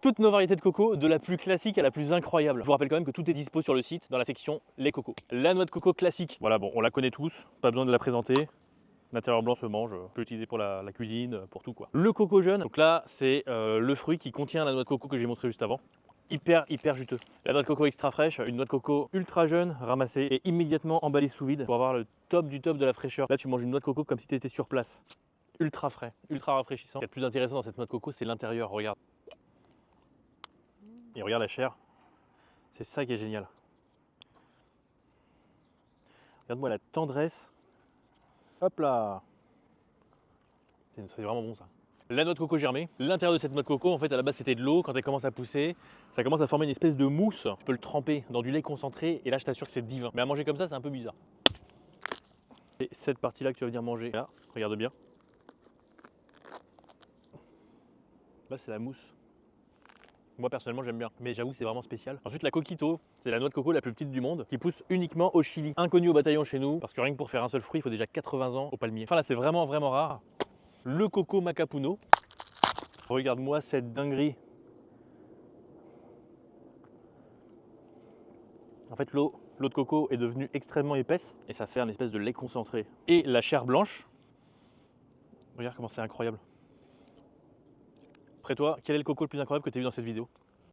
Toutes nos variétés de coco, de la plus classique à la plus incroyable. Je vous rappelle quand même que tout est dispo sur le site dans la section les cocos. La noix de coco classique, voilà, bon, on la connaît tous, pas besoin de la présenter. L'intérieur blanc se mange, on peut l'utiliser pour la cuisine, pour tout quoi. Le coco jeune, donc là c'est le fruit qui contient la noix de coco que j'ai montré juste avant. Hyper juteux. La noix de coco extra fraîche, une noix de coco ultra jeune, ramassée et immédiatement emballée sous vide pour avoir le top du top de la fraîcheur. Là tu manges une noix de coco comme si tu étais sur place. Ultra frais, ultra rafraîchissant. Ce qui est le plus intéressant dans cette noix de coco, c'est l'intérieur, regarde. Et regarde la chair, c'est ça qui est génial. Regarde-moi la tendresse. Hop là, c'est vraiment bon ça. La noix de coco germée. L'intérieur de cette noix de coco, en fait, à la base, c'était de l'eau. Quand elle commence à pousser, ça commence à former une espèce de mousse. Tu peux le tremper dans du lait concentré et là, je t'assure que c'est divin. Mais à manger comme ça, c'est un peu bizarre. Et cette partie-là que tu vas venir manger, là, regarde bien. Là, c'est la mousse. Moi, personnellement, j'aime bien. Mais j'avoue que c'est vraiment spécial. Ensuite, la coquito, c'est la noix de coco la plus petite du monde qui pousse uniquement au Chili. Inconnue au bataillon chez nous, parce que rien que pour faire un seul fruit, il faut déjà 80 ans au palmier. Enfin là, c'est vraiment rare. Le coco macapuno. Regarde-moi cette dinguerie. En fait, l'eau de coco est devenue extrêmement épaisse et ça fait un espèce de lait concentré. Et la chair blanche, regarde comment c'est incroyable. Après toi, quel est le coco le plus incroyable que tu as vu dans cette vidéo?